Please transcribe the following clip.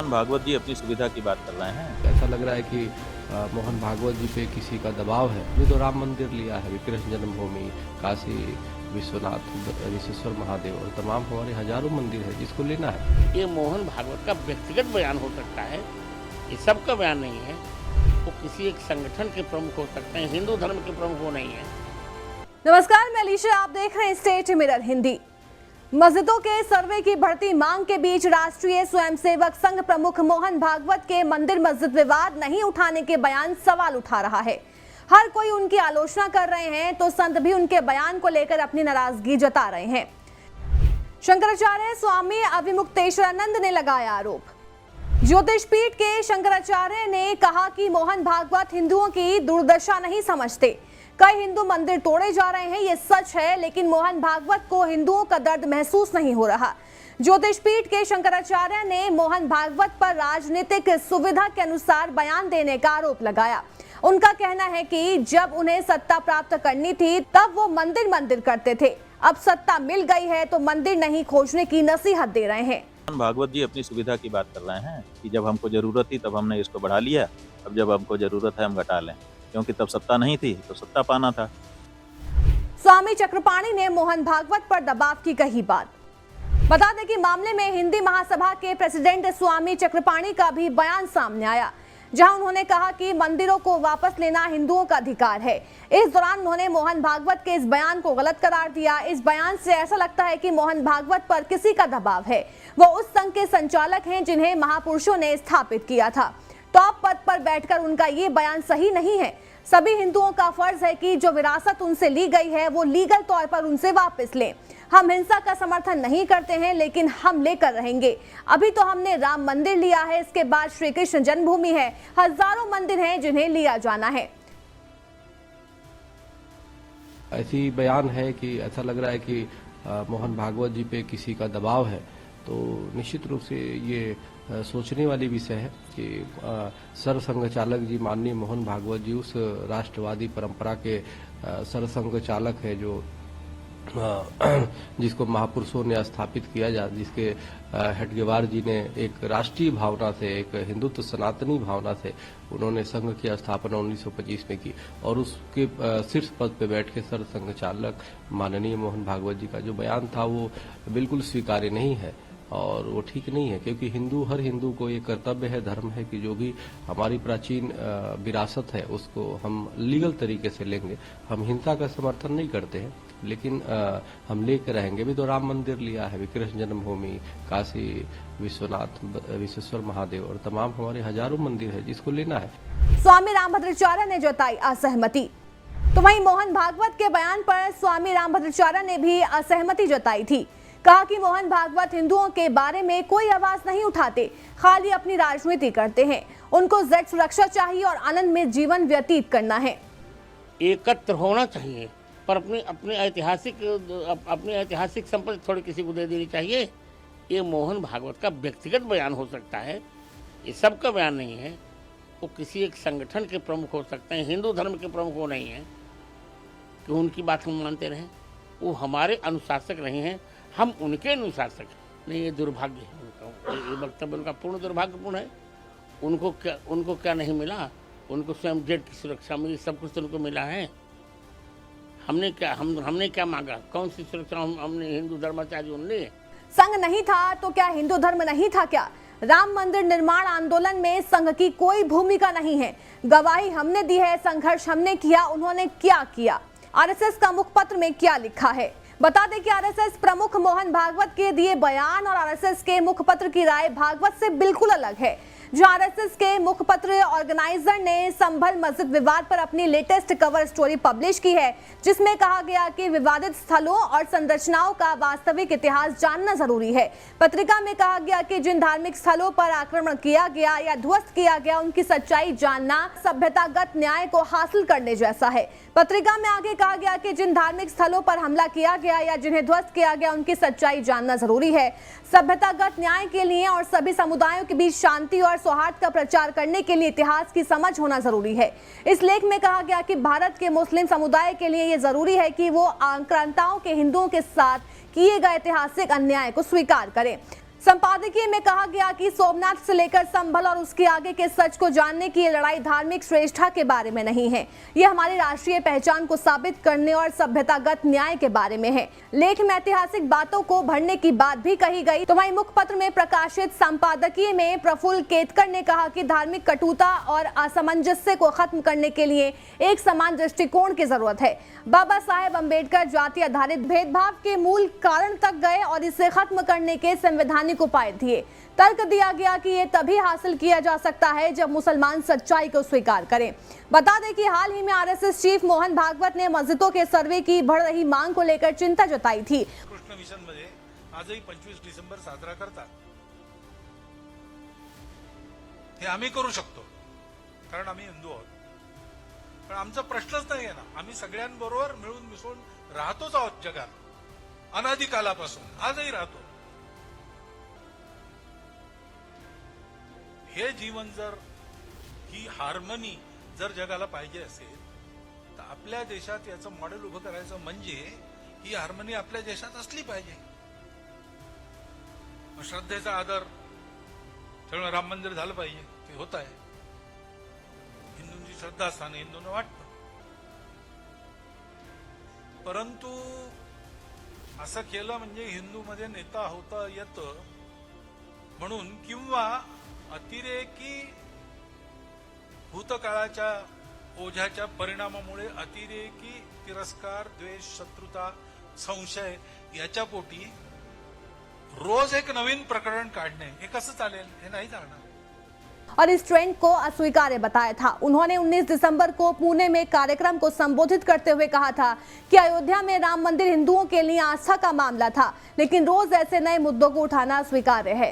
मोहन भागवत जी अपनी सुविधा की बात कर रहे हैं। ऐसा लग रहा है कि मोहन भागवत जी पे किसी का दबाव है। ये तो राम मंदिर लिया है, कृष्ण जन्मभूमि, काशी विश्वनाथ, विश्वेश्वर महादेव और तमाम हमारे हजारों मंदिर है जिसको लेना है। ये मोहन भागवत का व्यक्तिगत बयान हो सकता है, ये सबका बयान नहीं है। वो किसी एक संगठन के प्रमुख हो सकते हैं, हिंदू धर्म के प्रमुख वो नहीं है। नमस्कार, मैं अलीशा, आप देख रहे हैं स्टेट मिरर हिंदी। मस्जिदों के सर्वे की बढ़ती मांग के बीच राष्ट्रीय स्वयंसेवक संघ प्रमुख मोहन भागवत के मंदिर मस्जिद विवाद नहीं उठाने के बयान सवाल उठा रहा है। हर कोई उनकी आलोचना कर रहे हैं तो संत भी उनके बयान को लेकर अपनी नाराजगी जता रहे हैं। शंकराचार्य स्वामी अविमुक्तेश्वरानंद ने लगाया आरोप। ज्योतिष पीठ के शंकराचार्य ने कहा कि मोहन भागवत हिंदुओं की दुर्दशा नहीं समझते। कई हिंदू मंदिर तोड़े जा रहे हैं, ये सच है, लेकिन मोहन भागवत को हिंदुओं का दर्द महसूस नहीं हो रहा। ज्योतिष पीठ के शंकराचार्य ने मोहन भागवत पर राजनीतिक सुविधा के अनुसार बयान देने का आरोप लगाया। उनका कहना है कि जब उन्हें सत्ता प्राप्त करनी थी तब वो मंदिर करते थे, अब सत्ता मिल गई है तो मंदिर नहीं खोजने की नसीहत दे रहे हैं। मोहन भागवत जी अपनी सुविधा की बात कर रहे हैं कि जब हमको जरूरत थी तब हमने इसको बढ़ा लिया, अब जब हमको जरूरत है हम घटा लें, क्योंकि तब सत्ता नहीं थी तो सत्ता पाना था। स्वामी चक्रपाणी ने मोहन भागवत पर दबाव की कही बात। बता दें कि मामले में हिंदी महासभा के प्रेसिडेंट स्वामी चक्रपाणी का भी बयान सामने आया, जहां उन्होंने कहा कि मंदिरों को वापस लेना हिंदुओं का अधिकार है। इस दौरान उन्होंने मोहन भागवत के इस बयान को गलत करार दिया। इस बयान से ऐसा लगता है कि मोहन भागवत पर किसी का दबाव है। वो उस संघ के संचालक हैं जिन्हें महापुरुषों ने स्थापित किया था। टॉप पद पर बैठकर उनका ये बयान सही नहीं है। सभी हिंदुओं का फर्ज है कि जो विरासत उनसे ली गई है वो लीगल तौर पर उनसे वापस लें। हम हिंसा का समर्थन नहीं करते हैं, लेकिन हम लेकर रहेंगे। अभी तो हमने राम मंदिर लिया है, इसके बाद श्री कृष्ण जन्मभूमि है, हजारों मंदिर हैं जिन्हें लिया जाना है। ऐसी बयान है कि ऐसा लग रहा है कि मोहन भागवत जी पे किसी का दबाव है, तो निश्चित रूप से ये सोचने वाली विषय है कि सरसंघ चालक जी माननीय मोहन भागवत जी उस राष्ट्रवादी परंपरा के सरसंघ चालक है जो जिसको महापुरुषों ने स्थापित किया जिसके हेडगेवार जी ने एक राष्ट्रीय भावना से, एक हिंदुत्व सनातनी भावना से उन्होंने संघ की स्थापना 1925 में की, और उसके शीर्ष पद पे बैठ के सरसंघ चालक माननीय मोहन भागवत जी का जो बयान था वो बिल्कुल स्वीकार्य नहीं है और वो ठीक नहीं है, क्योंकि हर हिंदू को ये कर्तव्य है, धर्म है कि जो भी हमारी प्राचीन विरासत है उसको हम लीगल तरीके से लेंगे। हम हिंसा का समर्थन नहीं करते हैं, लेकिन हम लेकर रहेंगे। भी तो राम मंदिर लिया है, कृष्ण जन्मभूमि, काशी विश्वनाथ, विश्वेश्वर महादेव और तमाम हमारे हजारों मंदिर है जिसको लेना है। स्वामी रामभद्राचार्य ने जताई असहमति। तो वहीं मोहन भागवत के बयान पर स्वामी रामभद्राचार्य ने भी असहमति जताई थी। कहा कि मोहन भागवत हिंदुओं के बारे में कोई आवाज नहीं उठाते, खाली अपनी राजनीति करते हैं। उनको जेड सुरक्षा चाहिए और आनंद में जीवन व्यतीत करना है। एकत्र होना चाहिए, पर अपनी ऐतिहासिक संपत्ति थोड़ी किसी को दे देनी चाहिए। ये मोहन भागवत का व्यक्तिगत बयान हो सकता है, ये सबका बयान नहीं है। वो किसी एक संगठन के प्रमुख हो सकते हैं, हिंदू धर्म के प्रमुख वो नहीं है कि उनकी बात हम मानते रहें। वो हमारे अनुशासक नहीं हैं, हम उनके अनुशासक हैं। नहीं, ये दुर्भाग्य है, ये वक्तव्य उनका पूर्ण दुर्भाग्यपूर्ण है। उनको क्या नहीं मिला? उनको स्वयं जेड की सुरक्षा मिली, सब कुछ तो उनको मिला है। हमने क्या मांगा? कौन सी सुरक्षा हमने हिंदू धर्माचार्यों ने? संघ नहीं था तो क्या हिंदू धर्म नहीं था क्या? राम मंदिर निर्माण आंदोलन में संघ की कोई भूमिका नहीं है। गवाही हमने दी है, संघर्ष हमने किया। उन्होंने क्या किया? आरएसएस का मुखपत्र में क्या लिखा है? बता दें कि आरएसएस प्रमुख मोहन भागवत के दिए बयान और आरएसएस के मुखपत्र की राय भागवत से बिल्कुल अलग है। जहां आरएसएस के मुखपत्र ऑर्गेनाइजर ने संभल मस्जिद विवाद पर अपनी लेटेस्ट कवर स्टोरी पब्लिश की है, जिसमें कहा गया कि विवादित स्थलों और संरचनाओं का वास्तविक इतिहास जानना जरूरी है। पत्रिका में कहा गया कि जिन धार्मिक स्थलों पर आक्रमण किया गया या ध्वस्त किया गया उनकी सच्चाई जानना सभ्यतागत न्याय को हासिल करने जैसा है। पत्रिका में आगे कहा गया कि जिन धार्मिक स्थलों पर हमला किया गया या जिन्हें ध्वस्त किया गया उनकी सच्चाई जानना जरूरी है। सभ्यतागत न्याय के लिए और सभी समुदायों के बीच शांति और सौहार्द का प्रचार करने के लिए इतिहास की समझ होना जरूरी है। इस लेख में कहा गया कि भारत के मुस्लिम समुदाय के लिए यह जरूरी है कि वो आक्रांताओं के हिंदुओं के साथ किए गए ऐतिहासिक अन्याय को स्वीकार करें। संपादकीय में कहा गया कि सोमनाथ से लेकर संभल और उसके आगे के सच को जानने की ये लड़ाई धार्मिक श्रेष्ठता के बारे में नहीं है, ये हमारी राष्ट्रीय पहचान को साबित करने और सभ्यतागत न्याय के बारे में है। लेख में ऐतिहासिक बातों को भरने की बात भी कही गई। तो वहीं मुखपत्र में प्रकाशित संपादकीय में प्रफुल्ल केतकर ने कहा कि धार्मिक कटुता और असमंजस्य को खत्म करने के लिए एक समान दृष्टिकोण की जरूरत है। बाबा साहेब अम्बेडकर जाति आधारित भेदभाव के मूल कारण तक गए और इसे खत्म करने के संवैधानिक उपाय दिए। तर्क दिया गया कि ये तभी हासिल किया जा सकता है जब मुसलमान सच्चाई को स्वीकार करें। बता दें कि हाल ही में आरएसएस चीफ मोहन भागवत ने मस्जिदों के सर्वे की बढ़ रही मांग को लेकर चिंता जताई थी। कृष्ण मिशन मध्ये आजही 25 डिसेंबर साजरा करतात। हे आम्ही करू शकतो कारण आम्ही हिंदू आहोत, पण आमचा प्रश्नच नाही आहे ना। आम्ही सगळ्यांबरोबर मिळून मिसळून राहतोच आहोत जगात, अनादिकालापासून आजही राहतो। हे जीवन जर, ही हार्मनी जर जगाला पाहिजे असेल तर आपल्या देशात याचं मॉडेल उभं करायचं, म्हणजे ही हार्मनी आपल्या देशात असली पाहिजे। श्रद्धेचा आदर, त्यामुळे राम मंदिर झालं पाहिजे, ते होत आहे। हिंदूंची श्रद्धास्थान हिंदूंना वाटतं, परंतु असं केलं म्हणजे हिंदूमध्ये नेता होता येतं म्हणून, किंवा अतिरेकी भूतकाळाच्या ओझ्याच्या परिणामामुळे अतिरेकी तिरस्कार, द्वेष, शत्रुता, संशय याच्या पोटी रोज एक नवीन प्रकरण काढणे, हे कसं चालेल? हे नाही चालणार। और इस ट्रेंड को अस्वीकार्य बताया था। उन्होंने 19 दिसंबर को पुणे में कार्यक्रम को संबोधित करते हुए कहा था कि अयोध्या में राम मंदिर हिंदुओं के लिए आस्था का मामला था, लेकिन रोज ऐसे नए मुद्दों को उठाना स्वीकार्य है।